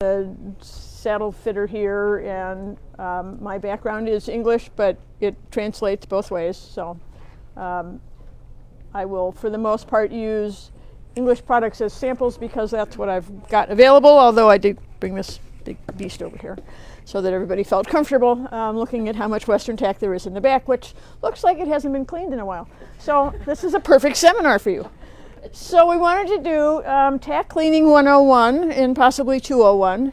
a saddle fitter here, and my background is English, but it translates both ways. So I will, for the most part, use English products as samples because that's what I've got available, although I did bring this big beast over here so that everybody felt comfortable looking at how much Western tack there is in the back, which looks like it hasn't been cleaned in a while. So this is a perfect seminar for you. So we wanted to do tack cleaning 101 and possibly 201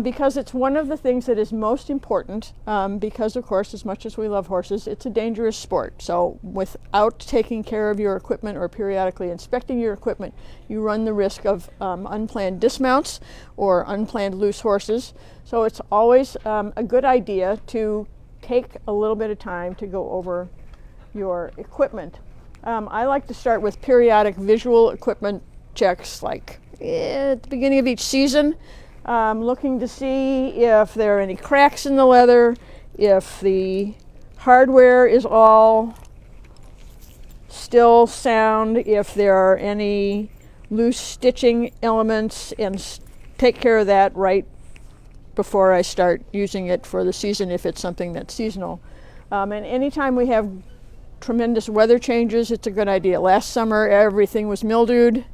because it's one of the things that is most important because, of course, as much as we love horses, it's a dangerous sport. So without taking care of your equipment or periodically inspecting your equipment, you run the risk of unplanned dismounts or unplanned loose horses. So it's always a good idea to take a little bit of time to go over your equipment. I like to start with periodic visual equipment checks, like at the beginning of each season, looking to see if there are any cracks in the leather, if the hardware is all still sound, if there are any loose stitching elements, and take care of that right before I start using it for the season if it's something that's seasonal. And anytime we have tremendous weather changes, it's a good idea. Last summer everything was mildewed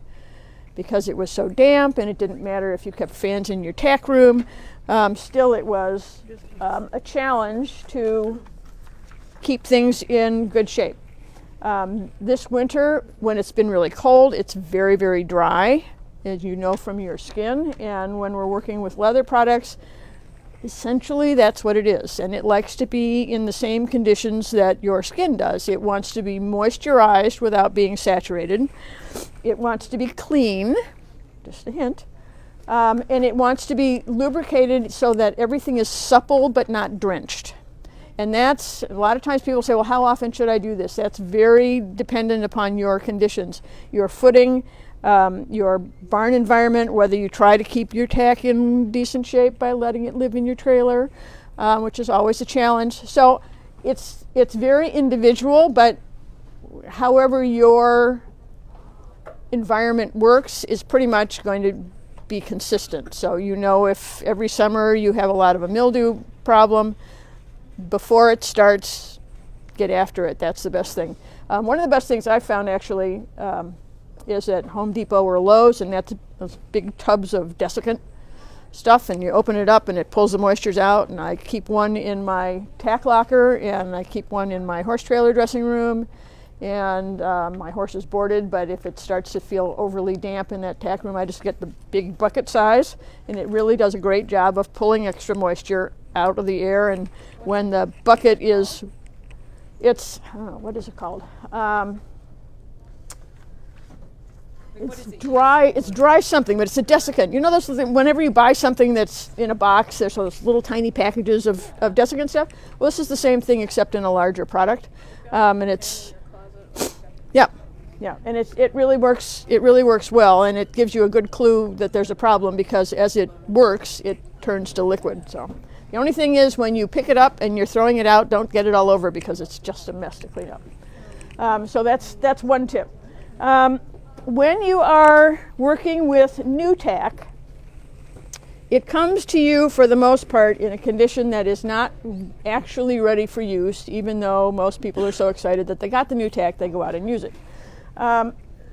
because it was so damp, and it didn't matter if you kept fans in your tack room. Still it was a challenge to keep things in good shape. This winter, when it's been really cold, it's very, very dry, as you know from your skin, and when we're working with leather products, essentially that's what it is, and it likes to be in the same conditions that your skin does. It wants to be moisturized without being saturated. It wants to be clean, just a hint, and it wants to be lubricated so that everything is supple but not drenched. And that's, a lot of times people say, well, how often should I do this? That's very dependent upon your conditions, your footing, your barn environment, whether you try to keep your tack in decent shape by letting it live in your trailer, which is always a challenge. So it's very individual, but however your environment works is pretty much going to be consistent. So you know, if every summer you have a lot of a mildew problem, before it starts, get after it. That's the best thing. One of the best things I've found actually is at Home Depot or Lowe's, and that's those big tubs of desiccant stuff, and you open it up and it pulls the moistures out, and I keep one in my tack locker, and I keep one in my horse trailer dressing room, and my horse is boarded, but if it starts to feel overly damp in that tack room, I just get the big bucket size, and it really does a great job of pulling extra moisture out of the air. And when the bucket is, it's, I don't know, what is it called? It's dry something, but it's a desiccant. You know those things, whenever you buy something that's in a box, there's those little tiny packages of desiccant stuff. Well, this is the same thing except in a larger product. And it's, yeah, and it really works. It really works well, and it gives you a good clue that there's a problem, because as it works, it turns to liquid. So the only thing is, when you pick it up and you're throwing it out, don't get it all over, because it's just a mess to clean up. So that's one tip. When you are working with new tack, it comes to you for the most part in a condition that is not actually ready for use, even though most people are so excited that they got the new tack, they go out and use it.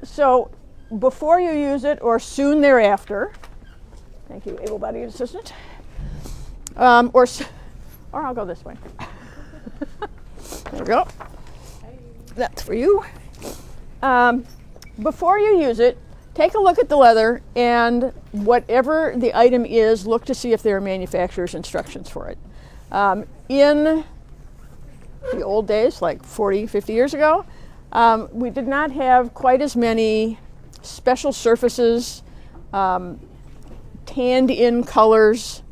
So before you use it, or soon thereafter, thank you, able-bodied assistant, or I'll go this way. There we go. That's for you. Before you use it, take a look at the leather, and whatever the item is, look to see if there are manufacturer's instructions for it. In the old days, like 40, 50 years ago, we did not have quite as many special surfaces, tanned in colors,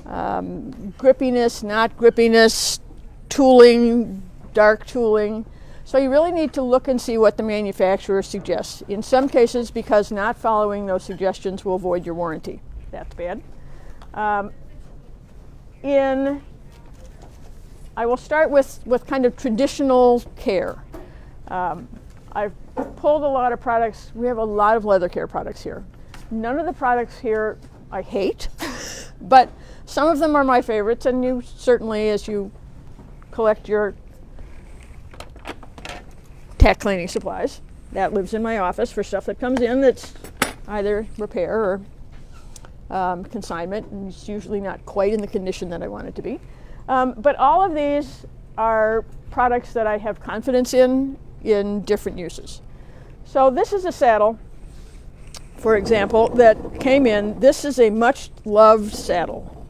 grippiness, not grippiness, tooling, dark tooling. So you really need to look and see what the manufacturer suggests. In some cases, because not following those suggestions will void your warranty. That's bad. I will start with kind of traditional care. I've pulled a lot of products. We have a lot of leather care products here. None of the products here I hate. But some of them are my favorites, and you certainly, as you collect your tack cleaning supplies, that lives in my office for stuff that comes in that's either repair or consignment, and it's usually not quite in the condition that I want it to be. But all of these are products that I have confidence in different uses. So this is a saddle, for example, that came in. This is a much loved saddle.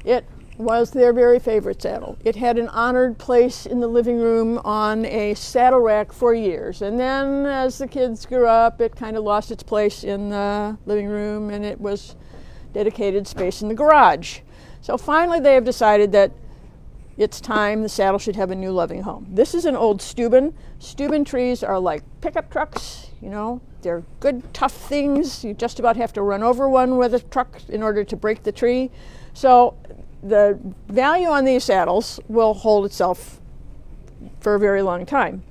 It was their very favorite saddle. It had an honored place in the living room on a saddle rack for years. And then as the kids grew up, it kind of lost its place in the living room, and it was dedicated space in the garage. So finally they have decided that it's time the saddle should have a new loving home. This is an old Steuben. Steuben trees are like pickup trucks, you know. They're good, tough things. You just about have to run over one with a truck in order to break the tree. So the value on these saddles will hold itself for a very long time.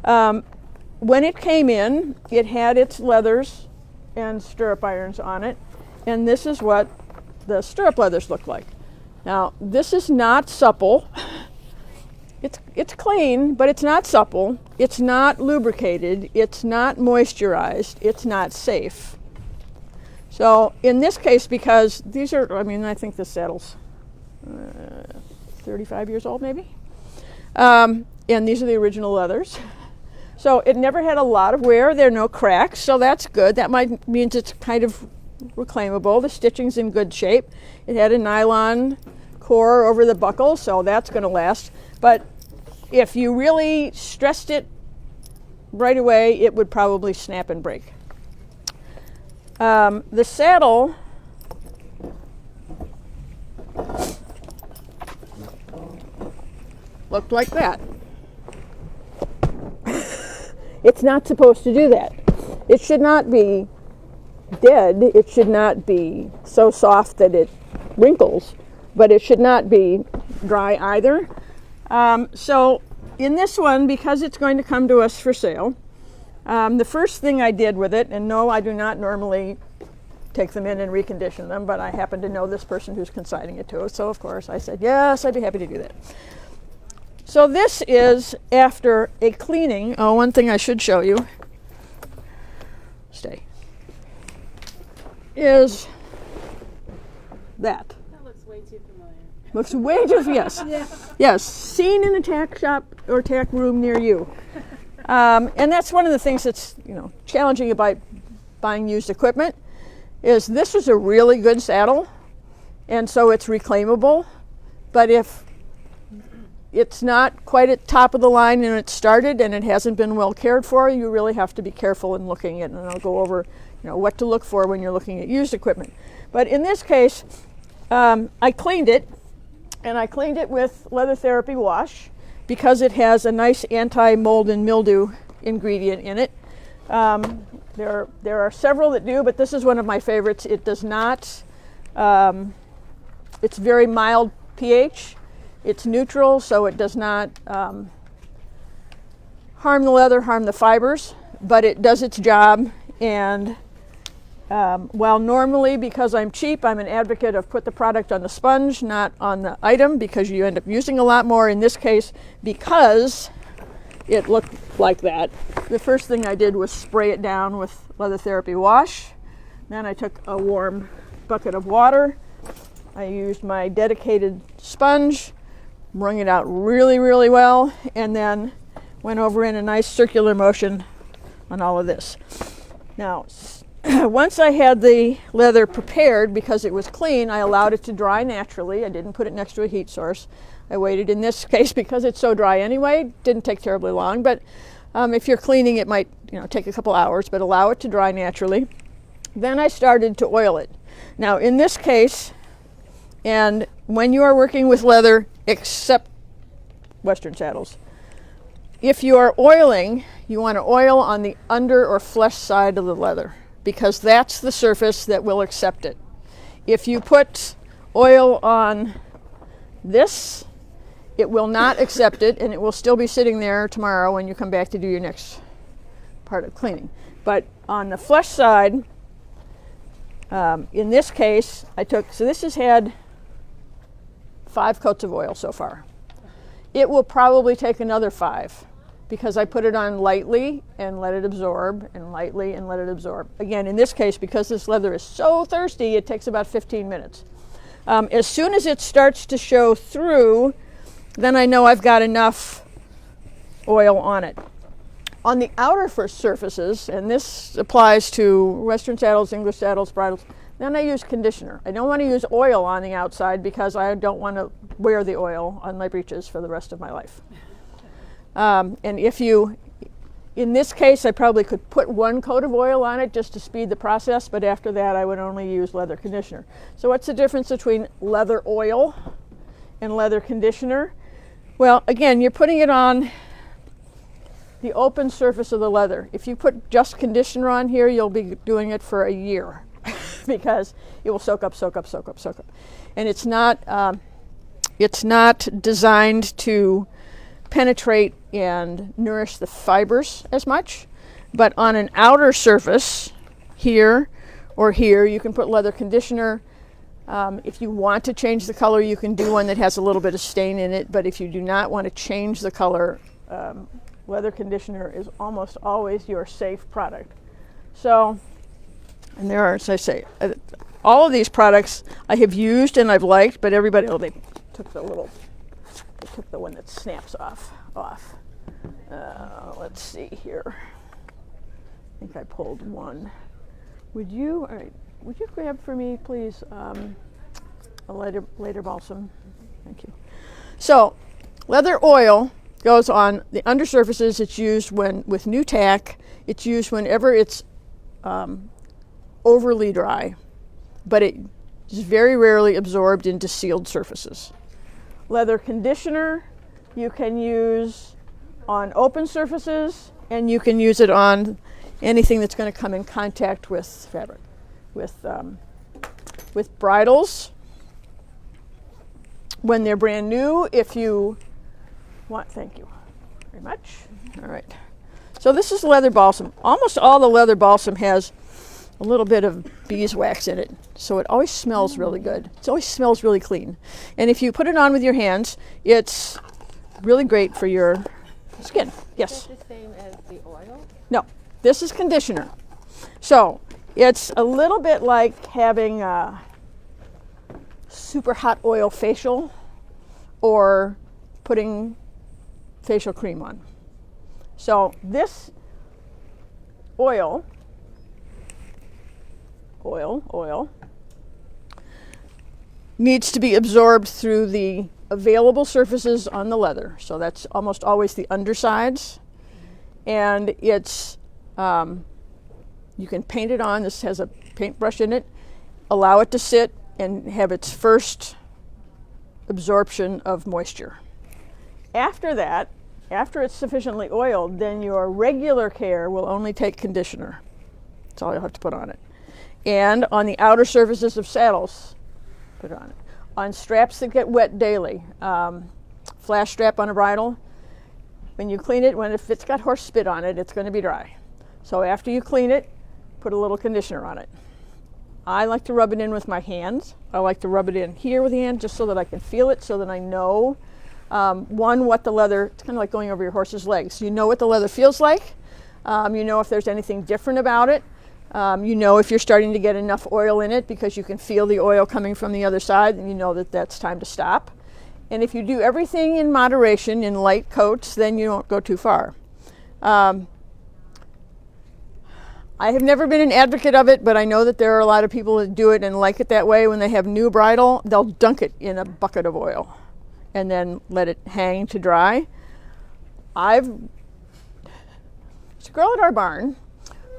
When it came in, it had its leathers and stirrup irons on it, and this is what the stirrup leathers look like. Now, this is not supple. It's clean, but it's not supple. It's not lubricated. It's not moisturized. It's not safe. So in this case, because these are, I think this saddle's 35 years old maybe. And these are the original leathers. So it never had a lot of wear. There are no cracks, so that's good. That means it's kind of reclaimable. The stitching's in good shape. It had a nylon core over the buckle, so that's going to last. But if you really stressed it right away, it would probably snap and break. The saddle looked like that. It's not supposed to do that. It should not be dead. It should not be so soft that it wrinkles, but it should not be dry either. So in this one, because it's going to come to us for sale, the first thing I did with it, and no, I do not normally take them in and recondition them, but I happen to know this person who's consigning it to us, so of course I said, yes, I'd be happy to do that. So this is after a cleaning. Oh, one thing I should show you, is that. That looks way too familiar. Looks way too, yes. Yeah. Yes, seen in a tack shop or tack room near you. And that's one of the things that's, challenging about buying used equipment, is this is a really good saddle, and so it's reclaimable. But if it's not quite at top of the line and it started and it hasn't been well cared for, you really have to be careful in looking at it. And I'll go over, what to look for when you're looking at used equipment. But in this case, I cleaned it, and I cleaned it with Leather Therapy Wash because it has a nice anti-mold and mildew ingredient in it. There are several that do, but this is one of my favorites. It does not, it's very mild pH. It's neutral, so it does not harm the leather, harm the fibers, but it does its job. And while normally, because I'm cheap, I'm an advocate of put the product on the sponge, not on the item, because you end up using a lot more. In this case, because it looked like that, the first thing I did was spray it down with Leather Therapy Wash. Then I took a warm bucket of water. I used my dedicated sponge, wrung it out really, really well, and then went over in a nice circular motion on all of this. Now, once I had the leather prepared, because it was clean, I allowed it to dry naturally. I didn't put it next to a heat source. I waited, in this case, because it's so dry anyway, didn't take terribly long, but if you're cleaning, it might take a couple hours, but allow it to dry naturally. Then I started to oil it. Now, in this case, and when you are working with leather, except Western saddles, if you are oiling, you want to oil on the under or flesh side of the leather, because that's the surface that will accept it. If you put oil on this, it will not accept it, and it will still be sitting there tomorrow when you come back to do your next part of cleaning. But on the flesh side, In this case, so this has had 5 coats of oil so far. It will probably take another 5 because I put it on lightly and let it absorb, and lightly and let it absorb. Again, in this case, because this leather is so thirsty, it takes about 15 minutes. As soon as it starts to show through, then I know I've got enough oil on it. On the outer surfaces, and this applies to Western saddles, English saddles, bridles, then I use conditioner. I don't want to use oil on the outside because I don't want to wear the oil on my breeches for the rest of my life. And in this case, I probably could put 1 coat of oil on it just to speed the process, but after that I would only use leather conditioner. So what's the difference between leather oil and leather conditioner? Well, again, you're putting it on the open surface of the leather. If you put just conditioner on here, you'll be doing it for a year because it will soak up. And it's not designed to penetrate and nourish the fibers as much, but on an outer surface here or here, you can put leather conditioner. If you want to change the color, you can do one that has a little bit of stain in it, but if you do not want to change the color, leather conditioner is almost always your safe product. So, and there are, as I say, all of these products I have used and I've liked, but everybody, they took the one that snaps off. Let's see here. I think I pulled one. Would you grab for me, please, a later balsam? Thank you. So, leather oil goes on the undersurfaces. It's used with new tack. It's used whenever it's overly dry, but it is very rarely absorbed into sealed surfaces. Leather conditioner you can use on open surfaces, and you can use it on anything that's going to come in contact with fabric. With bridles, when they're brand new, if you want, thank you very much. All right. So this is leather balsam. Almost all the leather balsam has a little bit of beeswax in it, so it always smells really good. It always smells really clean. And if you put it on with your hands, it's really great for your skin. Yes? Is that the same as the oil? No, this is conditioner. So it's a little bit like having a super hot oil facial or putting facial cream on. So this oil needs to be absorbed through the available surfaces on the leather. So that's almost always the undersides. And it's, you can paint it on. This has a paintbrush in it. Allow it to sit and have its first absorption of moisture. After that, after it's sufficiently oiled, then your regular care will only take conditioner. That's all you'll have to put on it. And on the outer surfaces of saddles, put it on it. On straps that get wet daily, flash strap on a bridle, when you clean it, if it's got horse spit on it, it's going to be dry. So after you clean it, put a little conditioner on it. I like to rub it in with my hands. I like to rub it in here with the hand just so that I can feel it, so that I know, what the leather, it's kind of like going over your horse's legs. You know what the leather feels like. You know if there's anything different about it. You know if you're starting to get enough oil in it because you can feel the oil coming from the other side, and you know that that's time to stop. And if you do everything in moderation, in light coats, then you don't go too far. I have never been an advocate of it, but I know that there are a lot of people that do it and like it that way. When they have new bridle, they'll dunk it in a bucket of oil and then let it hang to dry. There's a girl at our barn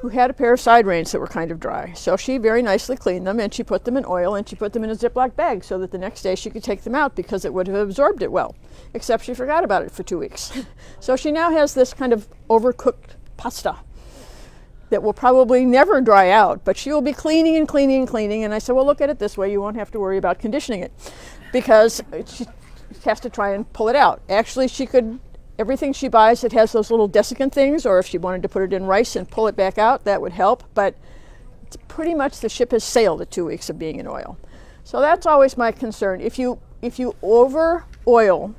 who had a pair of side reins that were kind of dry. So she very nicely cleaned them, and she put them in oil, and she put them in a Ziploc bag so that the next day she could take them out because it would have absorbed it well, except she forgot about it for 2 weeks. So she now has this kind of overcooked pasta that will probably never dry out, but she will be cleaning and cleaning and cleaning. And I said, well, look at it this way. You won't have to worry about conditioning it because she has to try and pull it out. Actually, she could, everything she buys, it has those little desiccant things, or if she wanted to put it in rice and pull it back out, that would help. But it's pretty much the ship has sailed at 2 weeks of being in oil. So that's always my concern. If you over oil,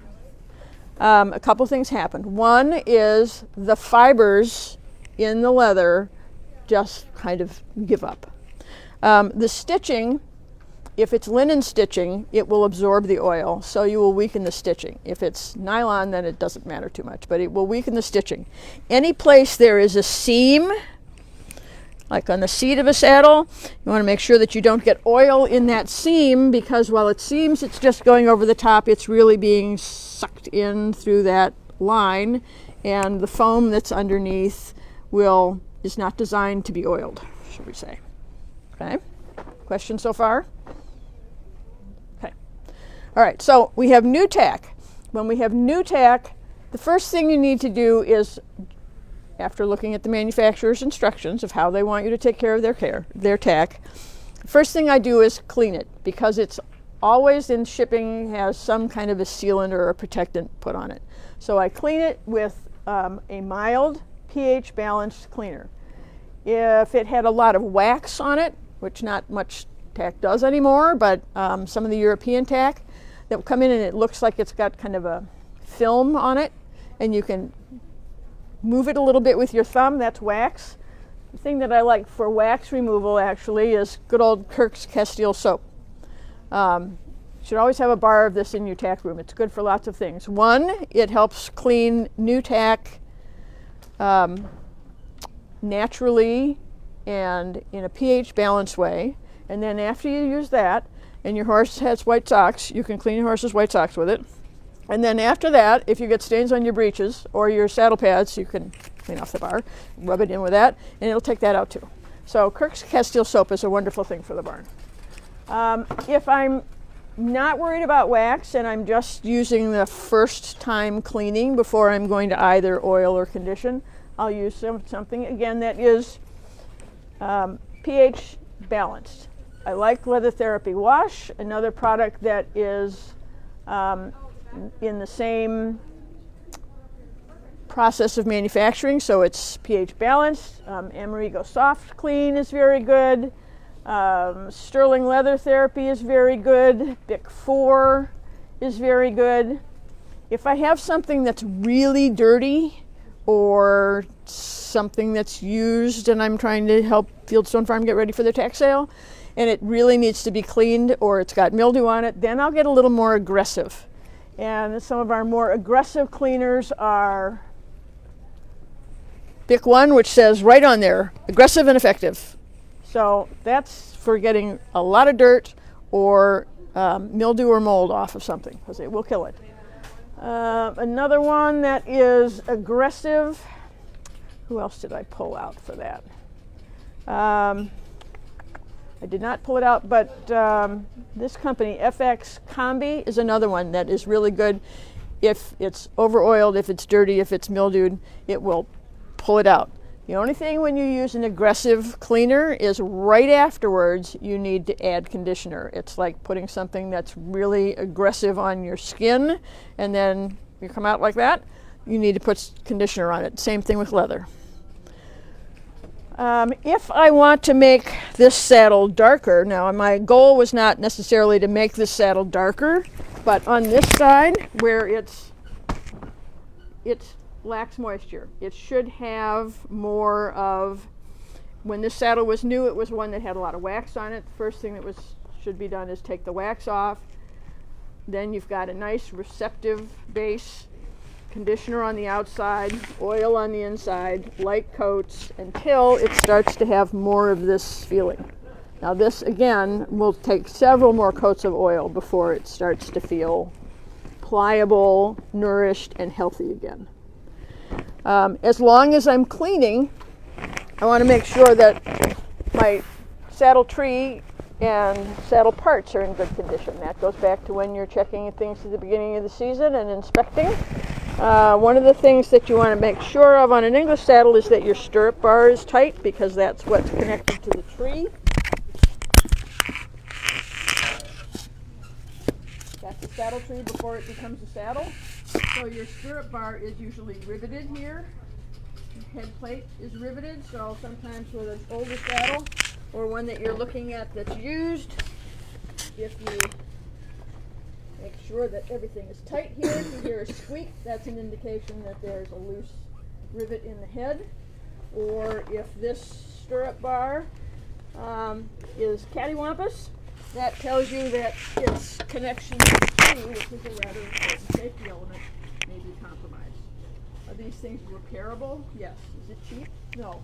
a couple things happen. One is the fibers in the leather just kind of give up. The stitching, if it's linen stitching, it will absorb the oil, so you will weaken the stitching. If it's nylon, then it doesn't matter too much, but it will weaken the stitching. Any place there is a seam, like on the seat of a saddle, you want to make sure that you don't get oil in that seam, because while it seems it's just going over the top, it's really being sucked in through that line, and the foam that's underneath is not designed to be oiled, should we say. Okay? Questions so far? Okay. All right, so we have new tack. When we have new tack, the first thing you need to do is, after looking at the manufacturer's instructions of how they want you to take care of their tack, the first thing I do is clean it, because it's always in shipping has some kind of a sealant or a protectant put on it. So I clean it with a mild pH balanced cleaner. If it had a lot of wax on it, which not much tack does anymore, but some of the European tack that will come in and it looks like it's got kind of a film on it, and you can move it a little bit with your thumb, that's wax. The thing that I like for wax removal actually is good old Kirk's Castile soap. You should always have a bar of this in your tack room. It's good for lots of things. One, it helps clean new tack naturally and in a pH balanced way. And then after you use that, and your horse has white socks, you can clean your horse's white socks with it. And then after that, if you get stains on your breeches or your saddle pads, you can clean off the bar, rub it in with that, and it'll take that out too. So Kirk's Castile soap is a wonderful thing for the barn. If I'm not worried about wax and I'm just using the first time cleaning before I'm going to either oil or condition, I'll use something again that is pH balanced. I like Leather Therapy Wash, another product that is in the same process of manufacturing, so it's pH balanced. Amerigo Soft Clean is very good. Sterling Leather Therapy is very good. Bic 4 is very good. If I have something that's really dirty or something that's used and I'm trying to help Fieldstone Farm get ready for their tack sale and it really needs to be cleaned or it's got mildew on it, then I'll get a little more aggressive. And some of our more aggressive cleaners are Bic 1, which says right on there, aggressive and effective. So that's for getting a lot of dirt or mildew or mold off of something, because it will kill it. Another one that is aggressive, who else did I pull out for that? I did not pull it out, but this company, FX Combi, is another one that is really good. If it's over-oiled, if it's dirty, if it's mildewed, it will pull it out. The only thing when you use an aggressive cleaner is right afterwards you need to add conditioner. It's like putting something that's really aggressive on your skin and then you come out like that, you need to put conditioner on it. Same thing with leather. If I want to make this saddle darker, now my goal was not necessarily to make this saddle darker, but on this side where it lacks moisture, it should have more of, when this saddle was new, it was one that had a lot of wax on it. The first thing that should be done is take the wax off. Then you've got a nice receptive base, conditioner on the outside, oil on the inside, light coats until it starts to have more of this feeling. Now this again will take several more coats of oil before it starts to feel pliable, nourished, and healthy again. As long as I'm cleaning, I want to make sure that my saddle tree and saddle parts are in good condition. That goes back to when you're checking things at the beginning of the season and inspecting. One of the things that you want to make sure of on an English saddle is that your stirrup bar is tight, because that's what's connected to the tree. That's the saddle tree before it becomes a saddle. So your stirrup bar is usually riveted here. The head plate is riveted, so sometimes with an older saddle, or one that you're looking at that's used, if you make sure that everything is tight here, if you hear a squeak, that's an indication that there's a loose rivet in the head. Or if this stirrup bar is cattywampus, that tells you that its connection to the tree, which is a rather important safety element, may be compromised. Are these things repairable? Yes. Is it cheap? No.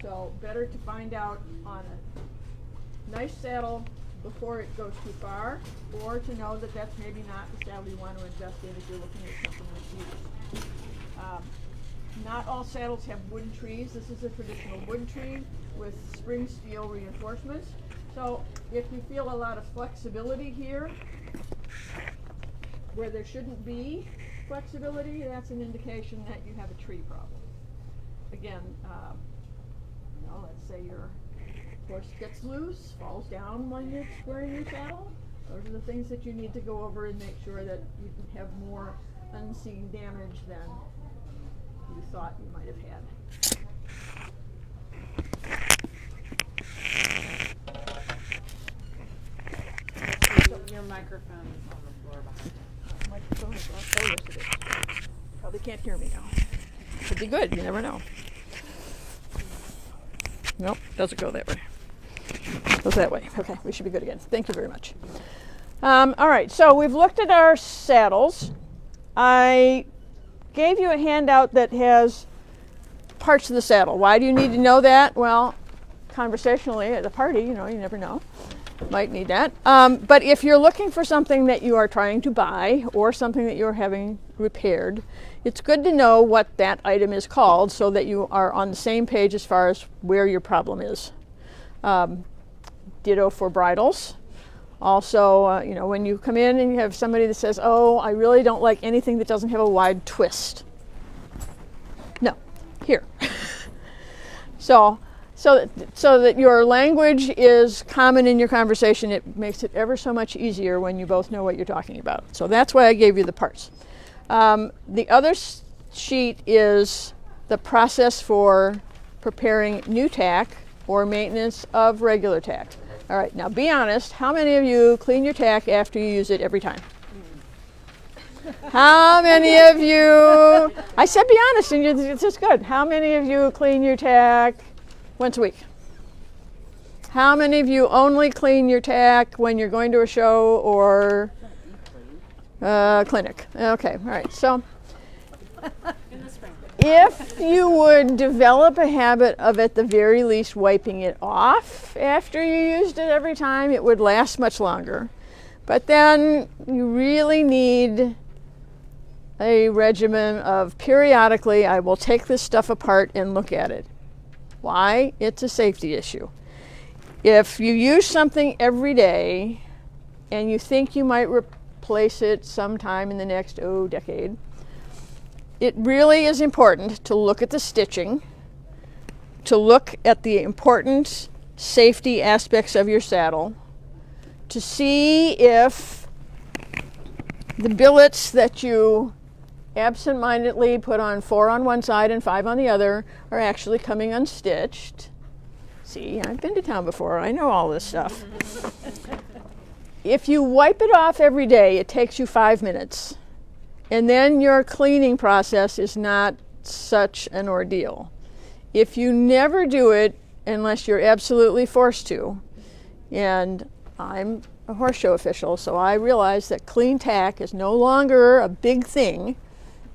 So better to find out on a nice saddle before it goes too far, or to know that that's maybe not the saddle you want to invest in if you're looking at something that's used. Not all saddles have wooden trees. This is a traditional wooden tree with spring steel reinforcements. So if you feel a lot of flexibility here, where there shouldn't be flexibility, that's an indication that you have a tree problem. Again, let's say your horse gets loose, falls down when you're wearing your saddle. Those are the things that you need to go over and make sure that you can have more unseen damage than you thought you might have had. Your microphone is on the floor behind you. Microphone is on. Oh, yes, it is. Probably can't hear me now. Could be good. You never know. Nope, doesn't go that way. Goes that way. Okay, we should be good again. Thank you very much. All right, so we've looked at our saddles. I gave you a handout that has parts of the saddle. Why do you need to know that? Well, conversationally at a party, you never know. Might need that. But if you're looking for something that you are trying to buy or something that you're having repaired, it's good to know what that item is called so that you are on the same page as far as where your problem is. Ditto for bridles. Also, when you come in and you have somebody that says, oh, I really don't like anything that doesn't have a wide twist. No, here. So that your language is common in your conversation, it makes it ever so much easier when you both know what you're talking about. So that's why I gave you the parts. The other sheet is the process for preparing new tack or maintenance of regular tack. All right, now be honest, how many of you clean your tack after you use it every time? How many of you, I said be honest, and it's just good. How many of you clean your tack once a week? How many of you only clean your tack when you're going to a show or clinic? Okay, all right. So if you would develop a habit of at the very least wiping it off after you used it every time, it would last much longer. But then you really need a regimen of periodically, I will take this stuff apart and look at it. Why? It's a safety issue. If you use something every day and you think you might replace it sometime in the next decade, it really is important to look at the stitching, to look at the important safety aspects of your saddle, to see if the billets that you absent-mindedly put on 4 on one side and 5 on the other are actually coming unstitched. See, I've been to town before. I know all this stuff. If you wipe it off every day, it takes you 5 minutes. And then your cleaning process is not such an ordeal. If you never do it unless you're absolutely forced to, and I'm a horse show official, so I realize that clean tack is no longer a big thing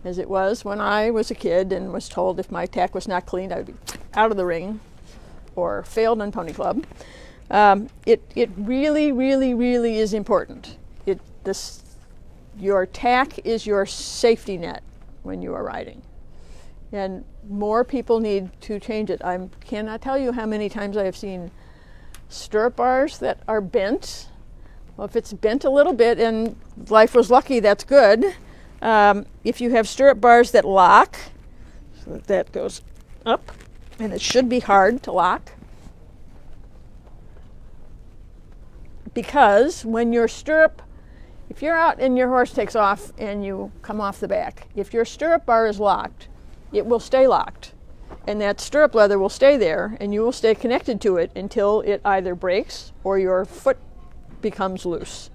as it was when I was a kid and was told if my tack was not cleaned, I would be out of the ring or failed on pony club. It really, really, really is important. Your tack is your safety net when you are riding. And more people need to change it. I cannot tell you how many times I have seen stirrup bars that are bent. Well, if it's bent a little bit and life was lucky, that's good. If you have stirrup bars that lock, so that goes up, and it should be hard to lock. Because when your stirrup, if you're out and your horse takes off and you come off the back, if your stirrup bar is locked, it will stay locked. and that stirrup leather will stay there, and you will stay connected to it until it either breaks or your foot becomes loose.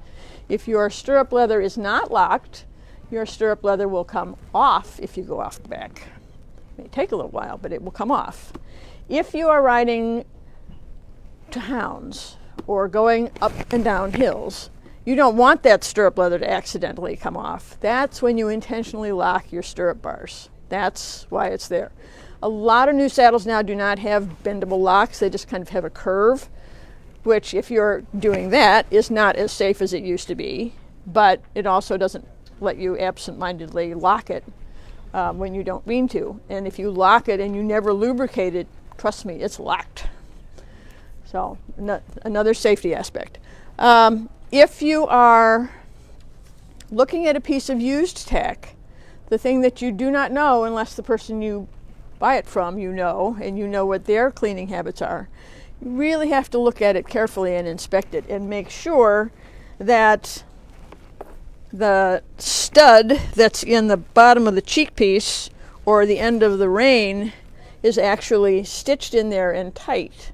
If your stirrup leather is not locked, your stirrup leather will come off if you go off the back. It may take a little while, but it will come off. If you are riding to hounds or going up and down hills, you don't want that stirrup leather to accidentally come off. That's when you intentionally lock your stirrup bars. That's why it's there. A lot of new saddles now do not have bendable locks. They just kind of have a curve, which if you're doing that is not as safe as it used to be, but it also doesn't let you absent-mindedly lock it when you don't mean to. And if you lock it and you never lubricate it, trust me, it's locked. So another safety aspect. If you are looking at a piece of used tack, the thing that you do not know unless the person you buy it from you know, and you know what their cleaning habits are, you really have to look at it carefully and inspect it and make sure that the stud that's in the bottom of the cheek piece or the end of the rein is actually stitched in there and tight.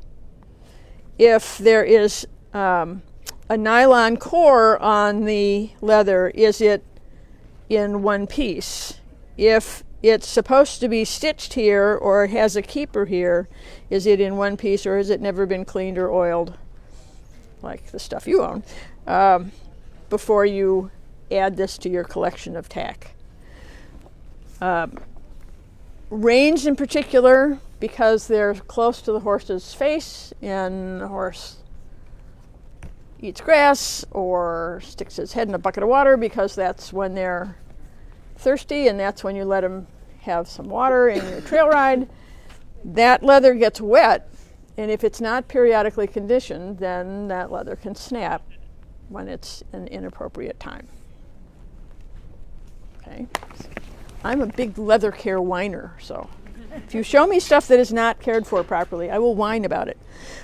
If there is a nylon core on the leather, is it in one piece? If it's supposed to be stitched here or has a keeper here, is it in one piece or has it never been cleaned or oiled, like the stuff you own, before you add this to your collection of tack? Reins in particular, because they're close to the horse's face and the horse eats grass or sticks his head in a bucket of water, because that's when they're thirsty and that's when you let them have some water in your trail ride. That leather gets wet, and if it's not periodically conditioned, then that leather can snap when it's an inappropriate time. Okay, I'm a big leather care whiner, so if you show me stuff that is not cared for properly, I will whine about it.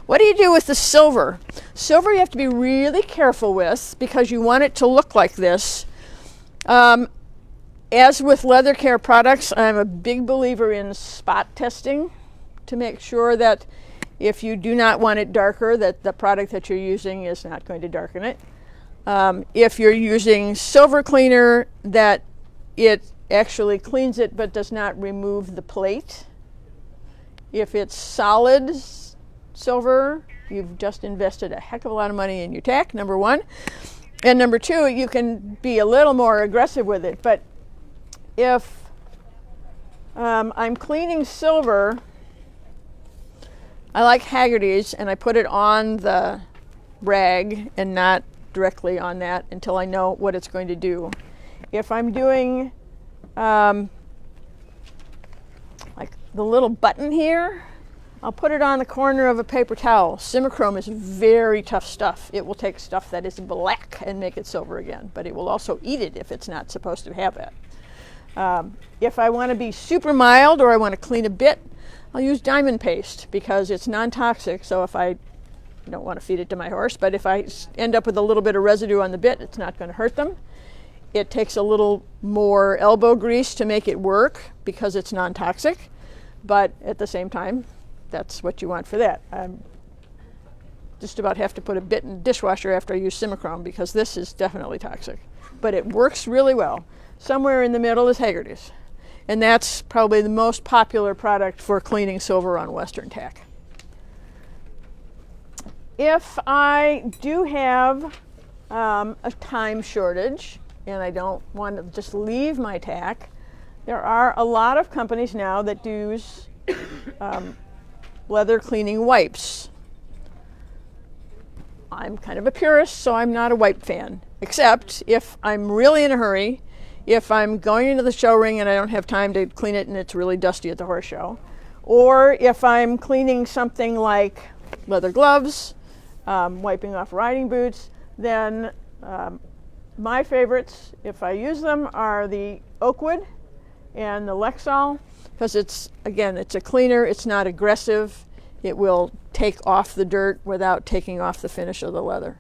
What do you do with the silver? Silver you have to be really careful with because you want it to look like this. As with leather care products, I'm a big believer in spot testing to make sure that if you do not want it darker, that the product that you're using is not going to darken it. If you're using silver cleaner, that it actually cleans it but does not remove the plate. If it's solid silver, you've just invested a heck of a lot of money in your tack, number one. And number two, you can be a little more aggressive with it. But if I'm cleaning silver, I like Haggerty's, and I put it on the rag and not directly on that until I know what it's going to do. If I'm doing like the little button here, I'll put it on the corner of a paper towel. Simichrome is very tough stuff. It will take stuff that is black and make it silver again, but it will also eat it if it's not supposed to have that. If I want to be super mild or I want to clean a bit, I'll use diamond paste because it's non-toxic. So if I don't want to feed it to my horse, but if I end up with a little bit of residue on the bit, it's not going to hurt them. It takes a little more elbow grease to make it work because it's non-toxic, but at the same time, that's what you want for that. I just about have to put a bit in the dishwasher after I use Simichrome because this is definitely toxic, but it works really well. Somewhere in the middle is Haggerty's, and that's probably the most popular product for cleaning silver on Western tack. If I do have a time shortage and I don't want to just leave my tack, there are a lot of companies now that use leather cleaning wipes. I'm kind of a purist, so I'm not a wipe fan, except if I'm really in a hurry, if I'm going into the show ring and I don't have time to clean it and it's really dusty at the horse show, or if I'm cleaning something like leather gloves, wiping off riding boots, then my favorites, if I use them, are the Oakwood and the Lexol, because it's a cleaner, it's not aggressive, it will take off the dirt without taking off the finish of the leather.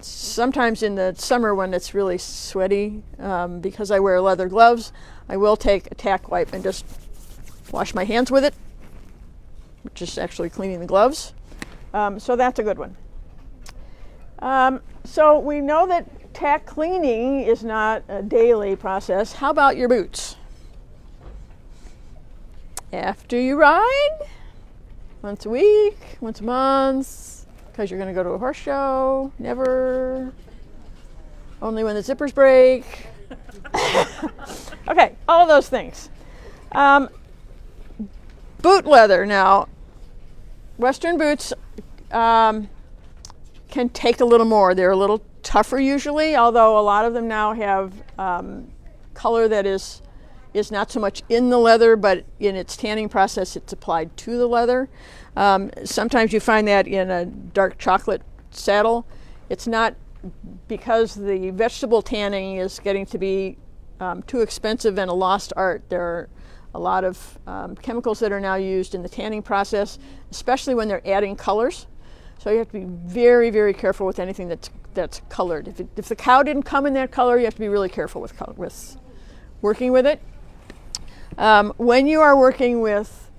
Sometimes in the summer when it's really sweaty, because I wear leather gloves, I will take a tack wipe and just wash my hands with it, which is actually cleaning the gloves. So that's a good one. So we know that tack cleaning is not a daily process. How about your boots? After you ride? Once a week? Once a month? Because you're going to go to a horse show? Never? Only when the zippers break? Okay, all of those things. Boot leather. Now, Western boots can take a little more. They're a little tougher usually, although a lot of them now have color that is not so much in the leather, but in its tanning process, it's applied to the leather. Sometimes you find that in a dark chocolate saddle. It's not because the vegetable tanning is getting to be too expensive and a lost art. There are a lot of chemicals that are now used in the tanning process, especially when they're adding colors. So you have to be very, very careful with anything that's colored. If the cow didn't come in that color, you have to be really careful with working with it. When you are working with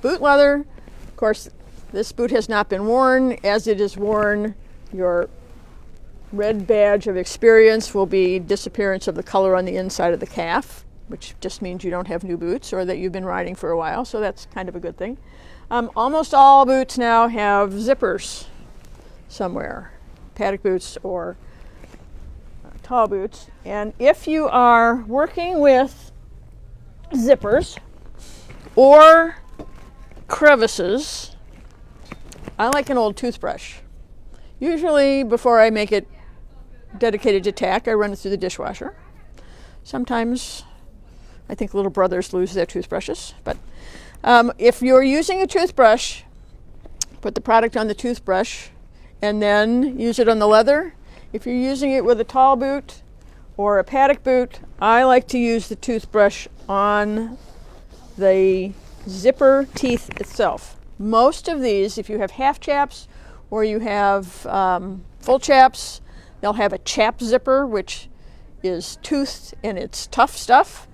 boot leather, of course, this boot has not been worn. As it is worn, your red badge of experience will be disappearance of the color on the inside of the calf, which just means you don't have new boots or that you've been riding for a while, so that's kind of a good thing. Almost all boots now have zippers somewhere, paddock boots or tall boots. And if you are working with zippers or crevices, I like an old toothbrush. Usually before I make it dedicated to tack, I run it through the dishwasher. Sometimes I think little brothers lose their toothbrushes, but if you're using a toothbrush, put the product on the toothbrush and then use it on the leather. If you're using it with a tall boot or a paddock boot, I like to use the toothbrush on the zipper teeth itself. Most of these, if you have half chaps or you have full chaps, they'll have a chap zipper, which is toothed and it's tough stuff.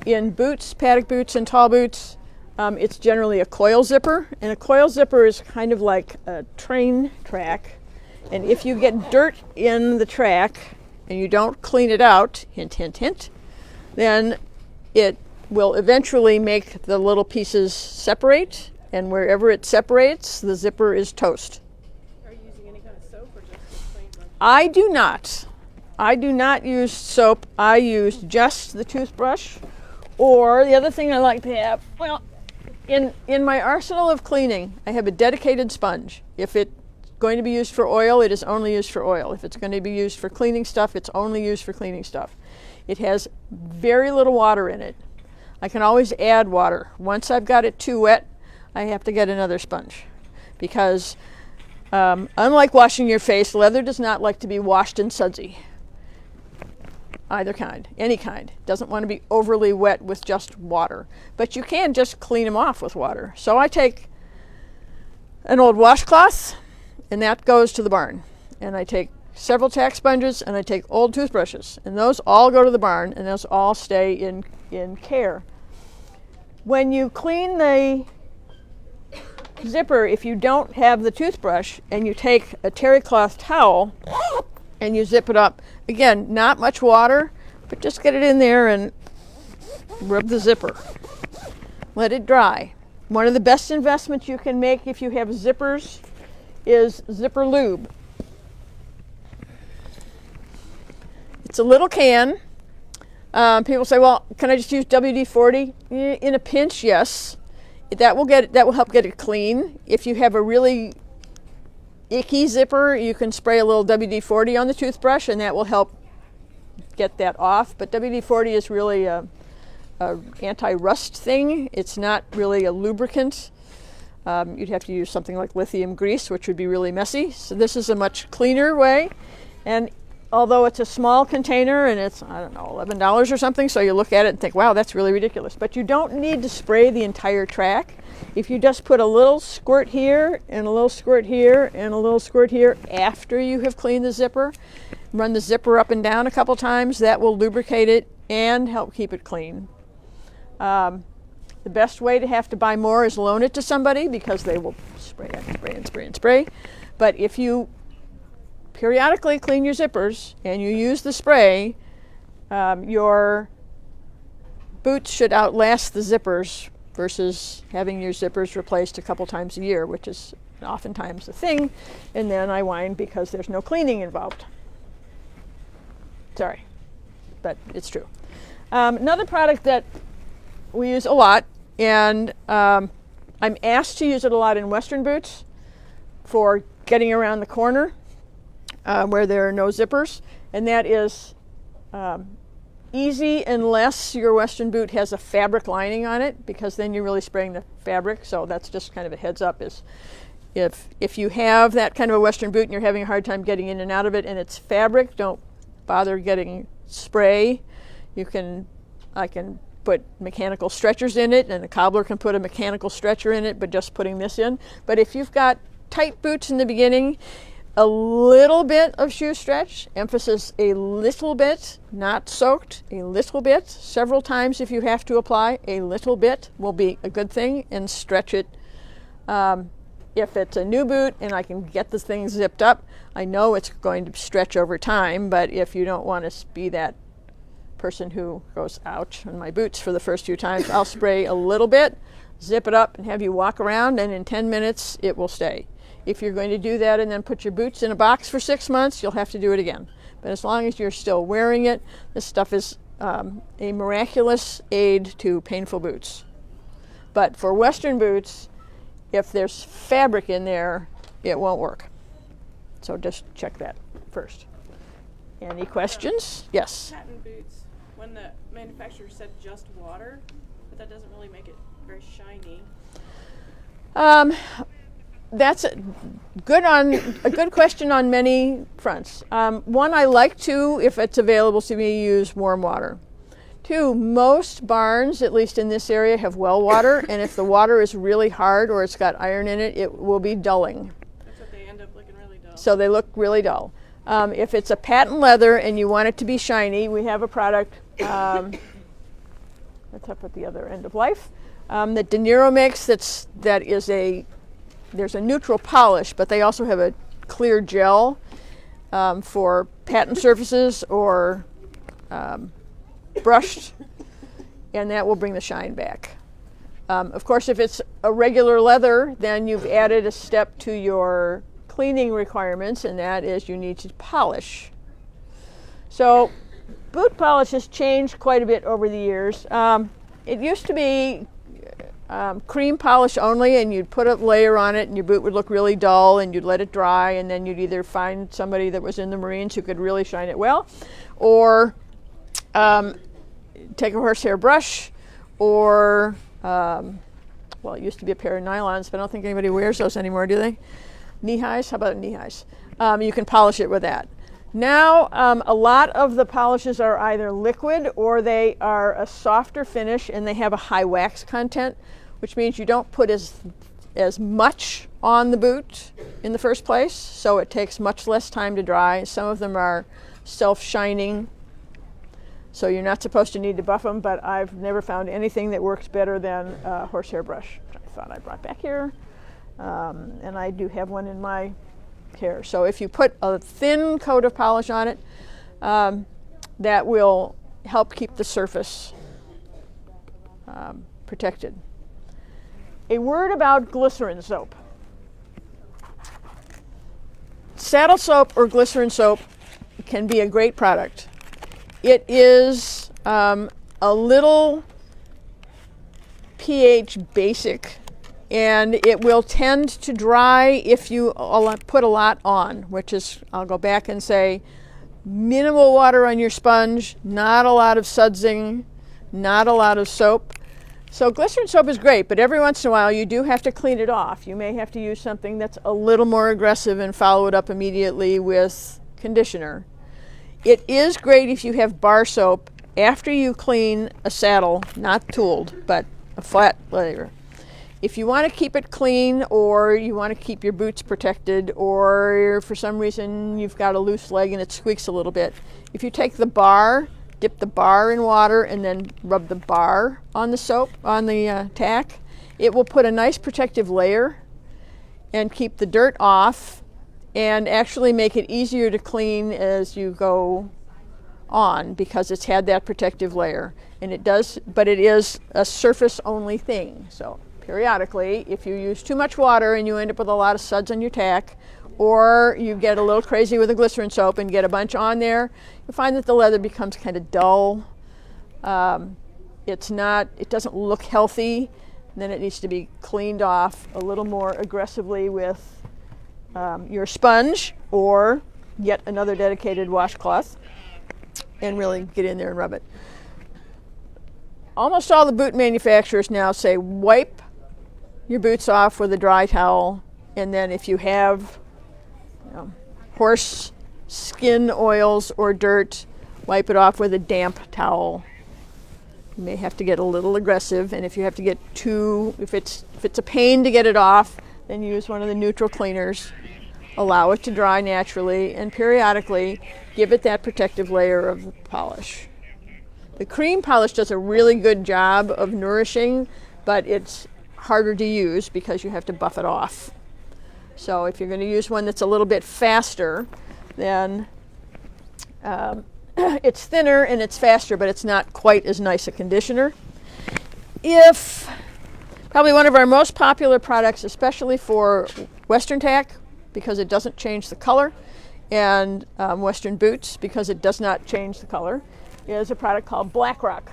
In boots, paddock boots and tall boots, it's generally a coil zipper, and a coil zipper is kind of like a train track, and if you get dirt in the track and you don't clean it out, hint, hint, hint, then it will eventually make the little pieces separate, and wherever it separates, the zipper is toast. Are you using any kind of soap or just plain brush? I do not. I do not use soap. I use just the toothbrush. Or the other thing I like to have, well, in my arsenal of cleaning, I have a dedicated sponge. If it's going to be used for oil, it is only used for oil. If it's going to be used for cleaning stuff, it's only used for cleaning stuff. It has very little water in it. I can always add water. Once I've got it too wet, I have to get another sponge. Because unlike washing your face, leather does not like to be washed and sudsy. Either kind, any kind. Doesn't want to be overly wet with just water. But you can just clean them off with water. So I take an old washcloth, and that goes to the barn. And I take several tack sponges, and I take old toothbrushes. And those all go to the barn, and those all stay in care. When you clean the zipper, if you don't have the toothbrush, and you take a terry cloth towel, and you zip it up. Again, not much water, but just get it in there and rub the zipper. Let it dry. One of the best investments you can make if you have zippers is zipper lube. It's a little can. People say, well, can I just use WD-40? In a pinch, yes. That will help get it clean. If you have a really icky zipper, you can spray a little WD-40 on the toothbrush, and that will help get that off. But WD-40 is really a anti-rust thing. It's not really a lubricant. You'd have to use something like lithium grease, which would be really messy. So this is a much cleaner way. And although it's a small container and it's, I don't know, $11 or something, so you look at it and think, wow, that's really ridiculous. But you don't need to spray the entire track. If you just put a little squirt here and a little squirt here and a little squirt here after you have cleaned the zipper, run the zipper up and down a couple times, that will lubricate it and help keep it clean. The best way to have to buy more is loan it to somebody because they will spray and spray and spray and spray. But if you periodically clean your zippers and you use the spray, your boots should outlast the zippers versus having your zippers replaced a couple times a year, which is oftentimes a thing, and then I whine because there's no cleaning involved. Sorry, but it's true. Another product that we use a lot, and I'm asked to use it a lot in Western boots for getting around the corner where there are no zippers, and that is easy unless your Western boot has a fabric lining on it, because then you're really spraying the fabric. So that's just kind of a heads up, is if you have that kind of a Western boot and you're having a hard time getting in and out of it and it's fabric, don't bother getting spray. I can put mechanical stretchers in it, and a cobbler can put a mechanical stretcher in it, but just putting this in. But if you've got tight boots in the beginning, a little bit of shoe stretch, emphasis a little bit, not soaked, a little bit, several times if you have to apply, a little bit will be a good thing, and stretch it. If it's a new boot and I can get this thing zipped up, I know it's going to stretch over time, but if you don't want to be that person who goes, ouch, on my boots for the first few times, I'll spray a little bit, zip it up, and have you walk around, and in 10 minutes it will stay. If you're going to do that and then put your boots in a box for 6 months, you'll have to do it again. But as long as you're still wearing it, this stuff is a miraculous aid to painful boots. But for Western boots, if there's fabric in there, it won't work. So just check that first. Any questions? Yes? Patent boots, when the manufacturer said just water, but that doesn't really make it very shiny. That's a good question on many fronts. One, I like to, if it's available to me, use warm water. Two, most barns, at least in this area, have well water, and if the water is really hard or it's got iron in it, it will be dulling. That's what they end up looking really dull. So they look really dull. If it's a patent leather and you want it to be shiny, we have a product, that's up at the other end of life, that De Niro makes. There's a neutral polish, but they also have a clear gel for patent surfaces or brushed, and that will bring the shine back. Of course, if it's a regular leather, then you've added a step to your cleaning requirements, and that is you need to polish. So boot polish has changed quite a bit over the years. It used to be cream polish only, and you'd put a layer on it and your boot would look really dull, and you'd let it dry, and then you'd either find somebody that was in the Marines who could really shine it well, or take a horsehair brush, or well, it used to be a pair of nylons, but I don't think anybody wears those anymore, do they? Knee highs? How about knee highs? You can polish it with that. Now, a lot of the polishes are either liquid or they are a softer finish and they have a high wax content, which means you don't put as much on the boot in the first place, so it takes much less time to dry. Some of them are self-shining, so you're not supposed to need to buff them, but I've never found anything that works better than a horsehair brush, which I thought I brought back here. And I do have one in my hair. So if you put a thin coat of polish on it, that will help keep the surface protected. A word about glycerin soap. Saddle soap or glycerin soap can be a great product. It is a little pH basic, and it will tend to dry if you put a lot on, which is, I'll go back and say, minimal water on your sponge, not a lot of sudsing, not a lot of soap. So glycerin soap is great, but every once in a while you do have to clean it off. You may have to use something that's a little more aggressive and follow it up immediately with conditioner. It is great if you have bar soap after you clean a saddle, not tooled, but a flat layer. If you want to keep it clean, or you want to keep your boots protected, or for some reason you've got a loose leg and it squeaks a little bit, if you take the bar dip the bar in water and then rub the bar on the soap, on the tack, it will put a nice protective layer and keep the dirt off and actually make it easier to clean as you go on because it's had that protective layer. And it does, but it is a surface only thing. So periodically, if you use too much water and you end up with a lot of suds on your tack, or you get a little crazy with a glycerin soap and get a bunch on there, you find that the leather becomes kind of dull. It doesn't look healthy. Then it needs to be cleaned off a little more aggressively with your sponge or yet another dedicated washcloth and really get in there and rub it. Almost all the boot manufacturers now say wipe your boots off with a dry towel, and then if you have horse skin oils or dirt, wipe it off with a damp towel. You may have to get a little aggressive, and if you have to get if it's a pain to get it off, then use one of the neutral cleaners. Allow it to dry naturally, and periodically give it that protective layer of polish. The cream polish does a really good job of nourishing, but it's harder to use because you have to buff it off. So if you're going to use one that's a little bit faster, then it's thinner and it's faster, but it's not quite as nice a conditioner. Probably one of our most popular products, especially for Western tack, because it doesn't change the color, and Western boots, because it does not change the color, is a product called Black Rock.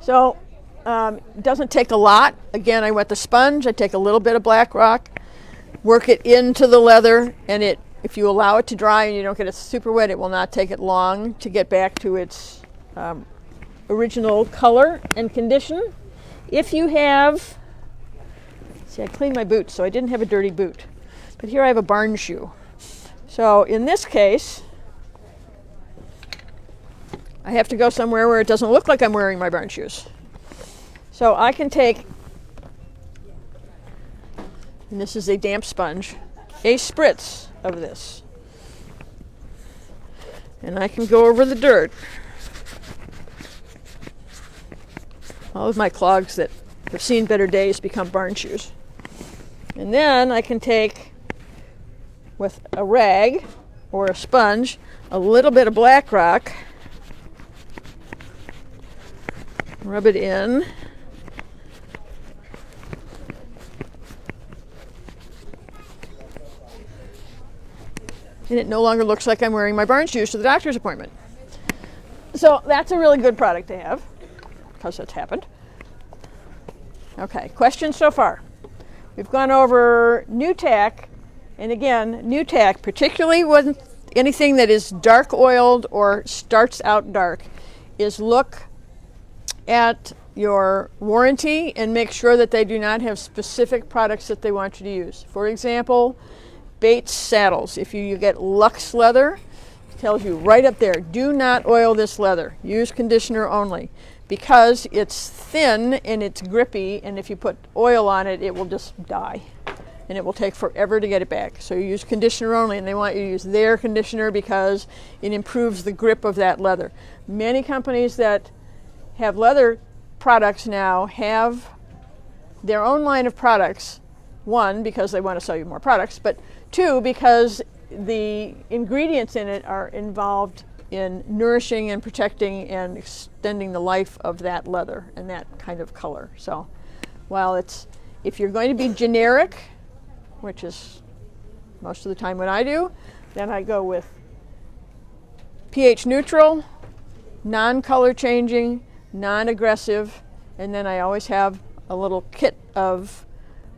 So it doesn't take a lot. Again, I wet the sponge, I take a little bit of Black Rock, work it into the leather, and if you allow it to dry and you don't get it super wet, it will not take it long to get back to its original color and condition. If you have, I cleaned my boots, so I didn't have a dirty boot. But here I have a barn shoe. So in this case, I have to go somewhere where it doesn't look like I'm wearing my barn shoes. So I can take, and this is a damp sponge, a spritz of this. And I can go over the dirt. All of my clogs that have seen better days become barn shoes. And then I can take, with a rag or a sponge, a little bit of Black Rock, rub it in, and it no longer looks like I'm wearing my barn shoes to the doctor's appointment. So that's a really good product to have, because that's happened. Okay, questions so far? We've gone over new tack, and again, new tack, particularly with anything that is dark oiled or starts out dark, is look at your warranty and make sure that they do not have specific products that they want you to use. For example, Bates saddles. If you get Lux leather, it tells you right up there, do not oil this leather. Use conditioner only, because it's thin and it's grippy, and if you put oil on it, it will just die. And it will take forever to get it back. So you use conditioner only, and they want you to use their conditioner because it improves the grip of that leather. Many companies that have leather products now have their own line of products. One, because they want to sell you more products, but two, because the ingredients in it are involved in nourishing and protecting and extending the life of that leather and that kind of color. So while if you're going to be generic, which is most of the time what I do, then I go with pH neutral, non-color changing, non-aggressive, and then I always have a little kit of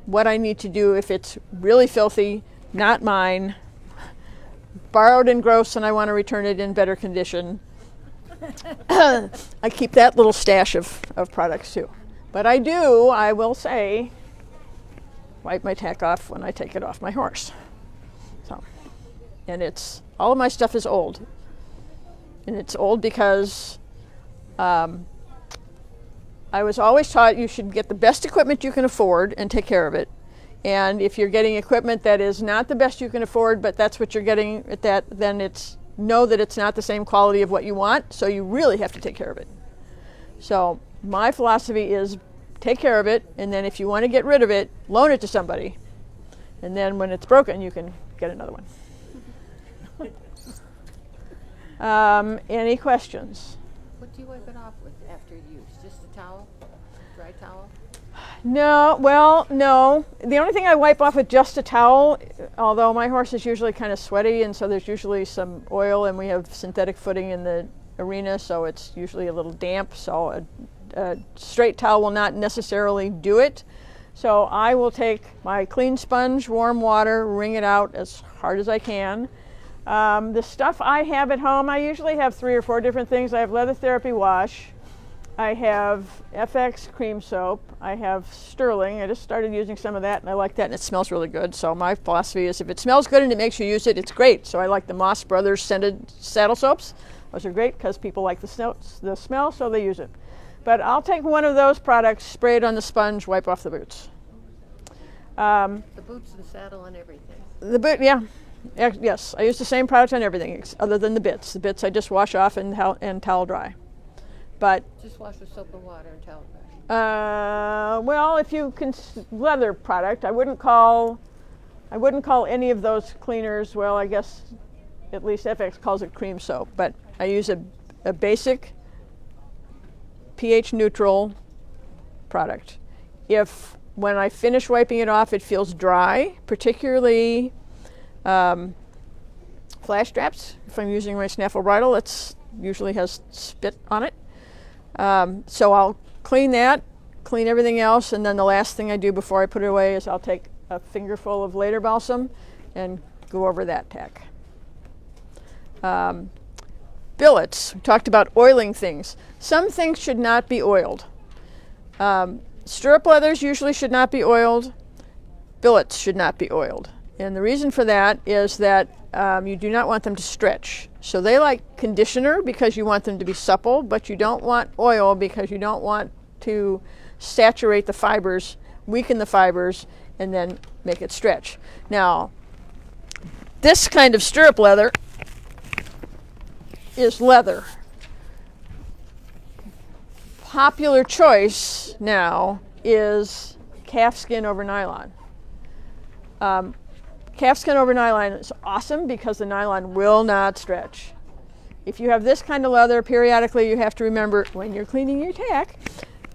what I need to do if it's really filthy, not mine, borrowed and gross, and I want to return it in better condition. I keep that little stash of products too. But I will say, wipe my tack off when I take it off my horse. So, and all of my stuff is old. And it's old because I was always taught you should get the best equipment you can afford and take care of it. And if you're getting equipment that is not the best you can afford, but that's what you're getting at that, then it's know that it's not the same quality of what you want, so you really have to take care of it. So my philosophy is take care of it, and then if you want to get rid of it, loan it to somebody. And then when it's broken, you can get another one. Any questions? What do you wipe it off with after use? Just a towel? Dry towel? No, well, no. The only thing I wipe off with just a towel, although my horse is usually kind of sweaty, and so there's usually some oil, and we have synthetic footing in the arena, so it's usually a little damp, so a straight towel will not necessarily do it. So I will take my clean sponge, warm water, wring it out as hard as I can. The stuff I have at home, I usually have 3 or 4 different things. I have Leather Therapy Wash. I have FX cream soap. I have Sterling. I just started using some of that, and I like that, and it smells really good. So my philosophy is if it smells good and it makes you use it, it's great. So I like the Moss Brothers scented saddle soaps. Those are great because people like the smell, so they use it. But I'll take one of those products, spray it on the sponge, wipe off the boots. The boots and saddle and everything. The boot, yeah. Yes, I use the same product on everything other than the bits. The bits I just wash off and towel dry. But just wash with soap and water and towel dry. well, if you can leather product, I wouldn't call any of those cleaners. Well, I guess at least FX calls it cream soap, but I use a basic pH neutral product. If when I finish wiping it off, it feels dry, particularly flash straps. If I'm using my snaffle bridle, it usually has spit on it. So I'll clean that, clean everything else, and then the last thing I do before I put it away is I'll take a fingerful of Later balsam and go over that tack. Billets. We talked about oiling things. Some things should not be oiled. Stirrup leathers usually should not be oiled. Billets should not be oiled. And the reason for that is that you do not want them to stretch. So they like conditioner because you want them to be supple, but you don't want oil because you don't want to saturate the fibers, weaken the fibers, and then make it stretch. Now, this kind of stirrup leather is leather. Popular choice now is calfskin over nylon. Calfskin over nylon is awesome because the nylon will not stretch. If you have this kind of leather, periodically you have to remember when you're cleaning your tack,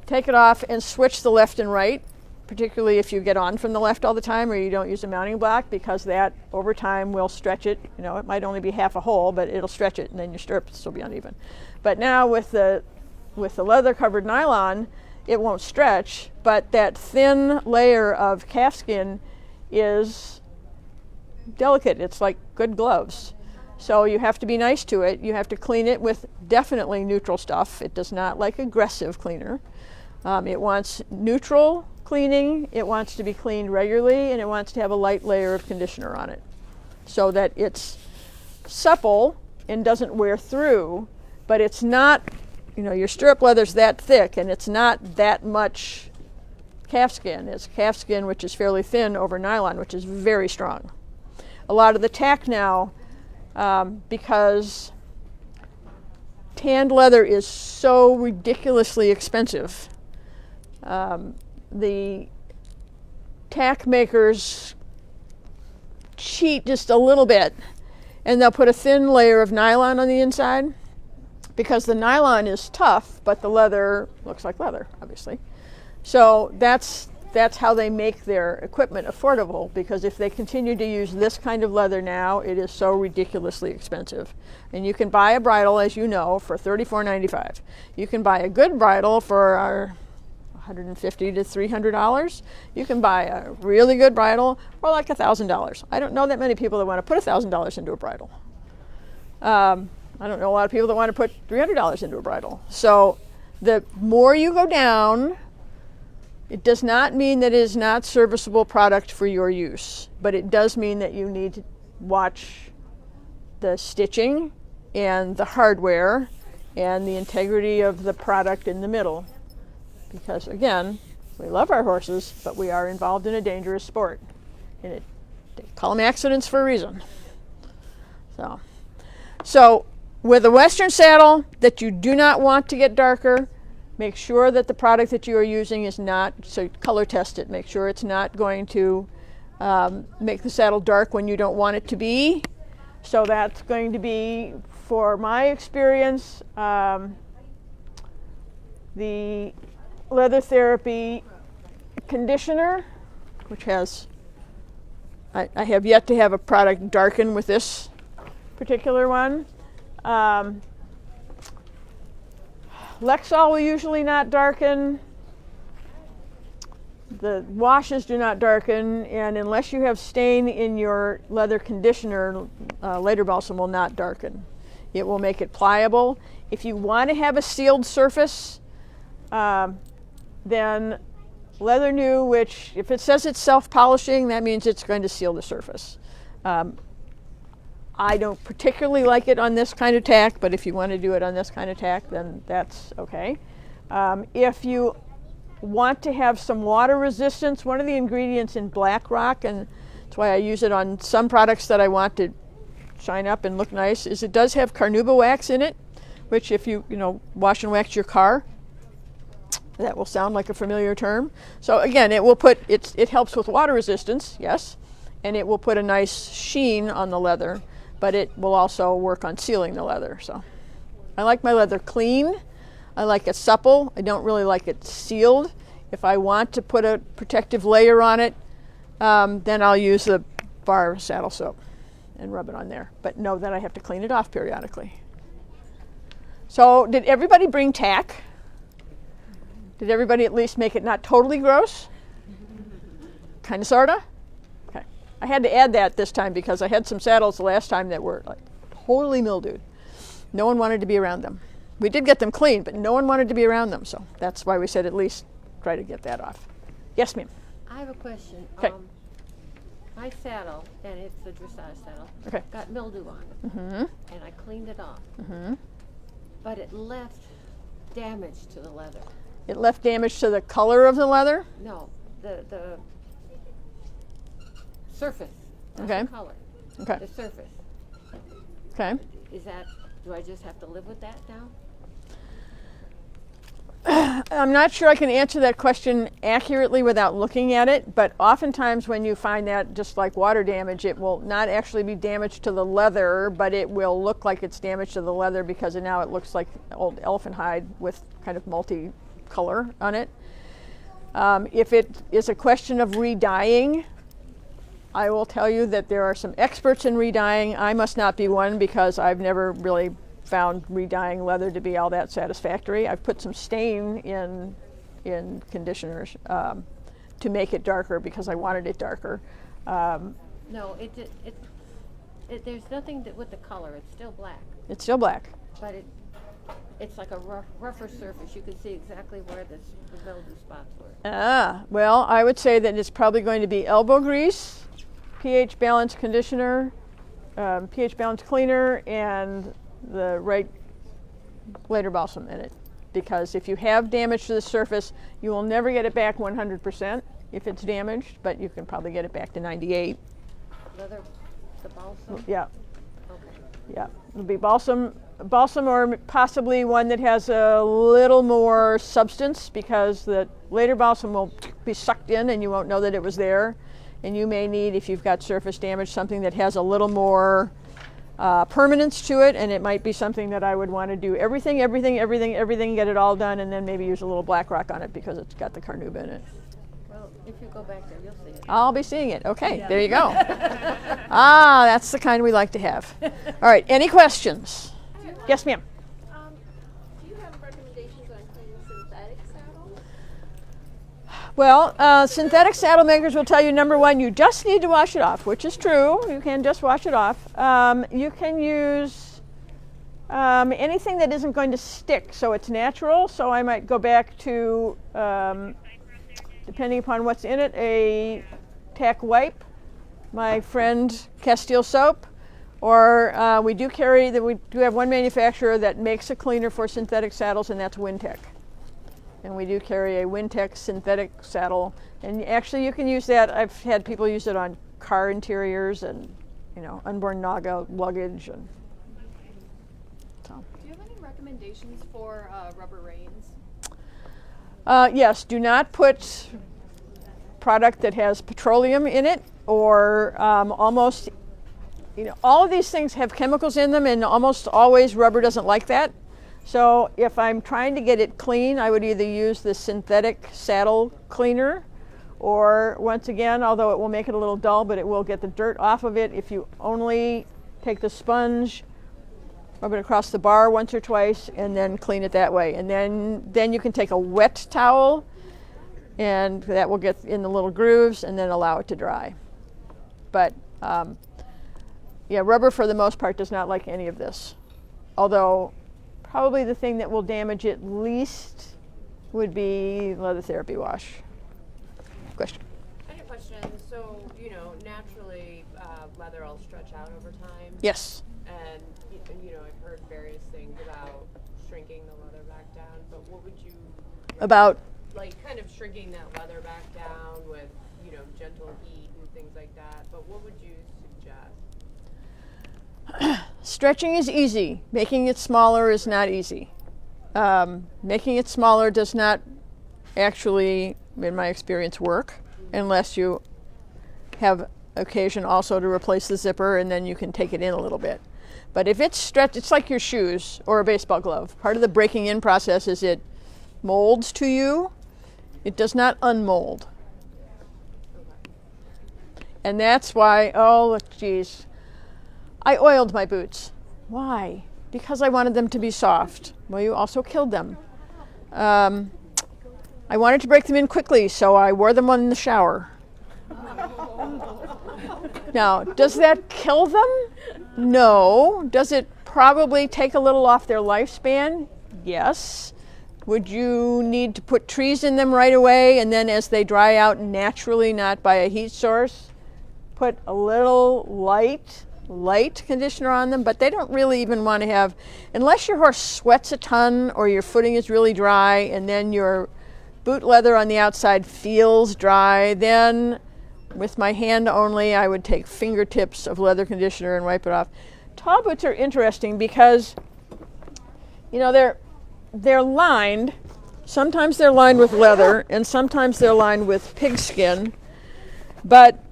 take it off and switch the left and right, particularly if you get on from the left all the time or you don't use a mounting block, because that over time will stretch it. You know, it might only be half a hole, but it'll stretch it and then your stirrups will be uneven. But now with the leather covered nylon, it won't stretch, but that thin layer of calfskin is delicate. It's like good gloves. So you have to be nice to it. You have to clean it with definitely neutral stuff. It does not like aggressive cleaner. It wants neutral cleaning, it wants to be cleaned regularly, and it wants to have a light layer of conditioner on it so that it's supple and doesn't wear through, but it's not, you know, your stirrup leather's that thick and it's not that much calfskin. It's calfskin which is fairly thin over nylon, which is very strong. A lot of the tack now, because tanned leather is so ridiculously expensive, the tack makers cheat just a little bit, and they'll put a thin layer of nylon on the inside because the nylon is tough, but the leather looks like leather, obviously. So that's how they make their equipment affordable, because if they continue to use this kind of leather now, it is so ridiculously expensive. And you can buy a bridle, as you know, for $34.95. You can buy a good bridle for $150 to $300. You can buy a really good bridle for like $1,000. I don't know that many people that want to put $1,000 into a bridle. I don't know a lot of people that want to put $300 into a bridle. So the more you go down, it does not mean that it is not serviceable product for your use, but it does mean that you need to watch the stitching and the hardware and the integrity of the product in the middle. Because again, we love our horses, but we are involved in a dangerous sport. And they call them accidents for a reason. So with a Western saddle that you do not want to get darker, make sure that the product that you are using is not, so color test it, make sure it's not going to make the saddle dark when you don't want it to be. So that's going to be, for my experience, the Leather Therapy conditioner, which has, I have yet to have a product darken with this particular one. Lexol will usually not darken. The washes do not darken, and unless you have stain in your leather conditioner, Later Balsam will not darken. It will make it pliable. If you want to have a sealed surface, then Leather New, which if it says it's self-polishing, that means it's going to seal the surface. I don't particularly like it on this kind of tack, but if you want to do it on this kind of tack, then that's okay. If you want to have some water resistance, one of the ingredients in Black Rock, and that's why I use it on some products that I want to shine up and look nice, is it does have carnauba wax in it, which if you wash and wax your car, that will sound like a familiar term. So again, it will put, it helps with water resistance, yes, and it will put a nice sheen on the leather, but it will also work on sealing the leather. So I like my leather clean. I like it supple. I don't really like it sealed. If I want to put a protective layer on it, then I'll use the bar saddle soap and rub it on there. But know that I have to clean it off periodically. So did everybody bring Tack? Did everybody at least make it not totally gross? Kind of, sorta? Okay. I had to add that this time because I had some saddles the last time that were like totally mildewed. No one wanted to be around them. We did get them clean, but no one wanted to be around them, so that's why we said at least try to get that off. Yes, ma'am. I have a question. Okay. My saddle, and it's a dressage saddle, Okay. got mildew on it, and I cleaned it off. But it left damage to the leather. It left damage to the color of the leather? No, the surface. Not Okay. the color. Okay. The surface. Okay. Is that? Do I just have to live with that now? I'm not sure I can answer that question accurately without looking at it, but oftentimes when you find that, just like water damage, it will not actually be damage to the leather, but it will look like it's damage to the leather because now it looks like old elephant hide with kind of multi-color on it. If it is a question of re-dyeing, I will tell you that there are some experts in re-dyeing. I must not be one because I've never really found re-dyeing leather to be all that satisfactory. I've put some stain in conditioners to make it darker because I wanted it darker. No, there's nothing with the color. It's still black. It's still black. But it's like a rougher surface. You can see exactly where the mildew spots were. Well, I would say that it's probably going to be elbow grease, pH balance conditioner, pH balance cleaner, and the right Later Balsam in it. Because if you have damage to the surface, you will never get it back 100% if it's damaged, but you can probably get it back to 98. The balsam? Yeah. Okay. Yeah. It'll be balsam or possibly one that has a little more substance because the Later Balsam will be sucked in and you won't know that it was there. And you may need, if you've got surface damage, something that has a little more permanence to it, and it might be something that I would want to do everything, get it all done, and then maybe use a little Black Rock on it because it's got the carnauba in it. Well, if you go back there, you'll see it. I'll be seeing it. Okay, There you go. That's the kind we like to have. All right, any questions? Yes, ma'am. Do you have recommendations on cleaning synthetic saddles? Well, synthetic saddle makers will tell you, number one, you just need to wash it off, which is true. You can just wash it off. You can use anything that isn't going to stick, so it's natural. So I might go back to, depending upon what's in it, a Tack wipe, my friend Castile soap, or we do have one manufacturer that makes a cleaner for synthetic saddles, and that's Wintec. And we do carry a Wintec synthetic saddle, and actually you can use that. I've had people use it on car interiors and unborn naga luggage, and Do you have any recommendations for rubber reins? Yes, do not put product that has petroleum in it or almost, all of these things have chemicals in them, and almost always rubber doesn't like that. So if I'm trying to get it clean, I would either use the synthetic saddle cleaner, or once again, although it will make it a little dull, but it will get the dirt off of it, if you only take the sponge, rub it across the bar once or twice, and then clean it that way. And then you can take a wet towel, and that will get in the little grooves, and then allow it to dry. But yeah, rubber for the most part does not like any of this. Although probably the thing that will damage it least would be leather therapy wash. Question? I had a question. So, naturally, leather will stretch out over time. Yes. And, I've heard various things about shrinking the leather back down. But what would you... About? Like, kind of shrinking that leather back down with, gentle heat and things like that. But what would you suggest? Stretching is easy. Making it smaller is not easy. Making it smaller does not actually, in my experience, work unless you have occasion also to replace the zipper, and then you can take it in a little bit. But if it's stretched, it's like your shoes or a baseball glove. Part of the breaking in process is it molds to you. It does not unmold. And that's why, oh, geez, I oiled my boots. Why? Because I wanted them to be soft. Well, you also killed them. I wanted to break them in quickly, so I wore them in the shower. Now, does that kill them? No. Does it probably take a little off their lifespan? Yes. Would you need to put trees in them right away, and then as they dry out naturally, not by a heat source, put a little light conditioner on them? But they don't really even want to have, unless your horse sweats a ton or your footing is really dry and then your boot leather on the outside feels dry, then with my hand only, I would take fingertips of leather conditioner and wipe it off. Tall boots are interesting because, they're lined. Sometimes they're lined with leather, and sometimes they're lined with pigskin. But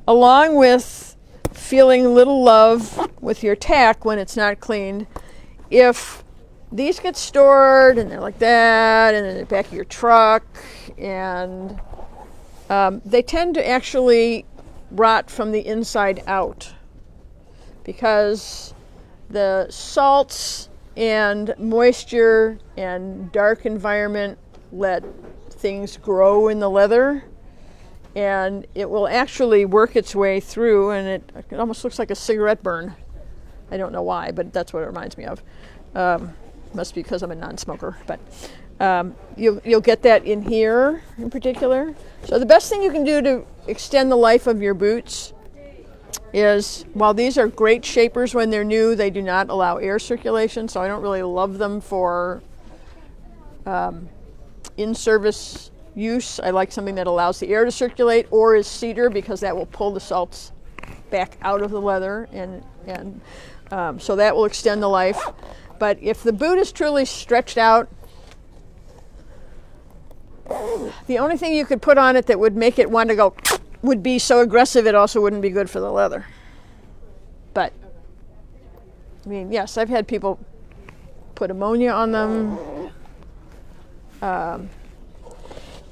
along with feeling little love with your tack when it's not cleaned, if these get stored and they're like that and in the back of your truck, and they tend to actually rot from the inside out because the salts and moisture and dark environment let things grow in the leather, and it will actually work its way through, and it almost looks like a cigarette burn. I don't know why, but that's what it reminds me of. Must be because I'm a non-smoker, but you'll get that in here in particular. So the best thing you can do to extend the life of your boots is, while these are great shapers when they're new, they do not allow air circulation, so I don't really love them for in-service use. I like something that allows the air to circulate, or is cedar, because that will pull the salts back out of the leather, and so that will extend the life. But if the boot is truly stretched out, the only thing you could put on it that would make it want to go would be so aggressive it also wouldn't be good for the leather. But, I mean, yes, I've had people put ammonia on them.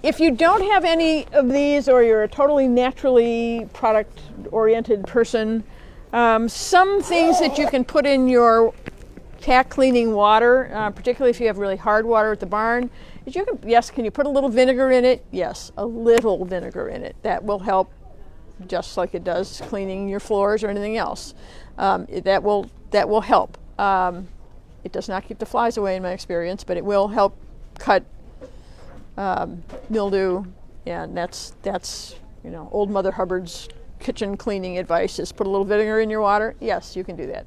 If you don't have any of these, or you're a totally naturally product-oriented person, some things that you can put in your tack cleaning water, particularly if you have really hard water at the barn, is can you put a little vinegar in it? Yes, a little vinegar in it. That will help, just like it does cleaning your floors or anything else. That will help. It does not keep the flies away in my experience, but it will help cut mildew, and that's old Mother Hubbard's kitchen cleaning advice is put a little vinegar in your water. Yes, you can do that.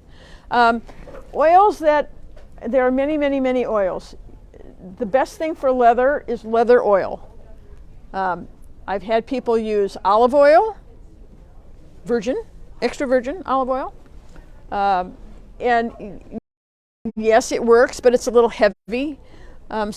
Oils there are many oils. The best thing for leather is leather oil. I've had people use olive oil, extra virgin olive oil, and yes, it works, but it's a little heavy. Saddle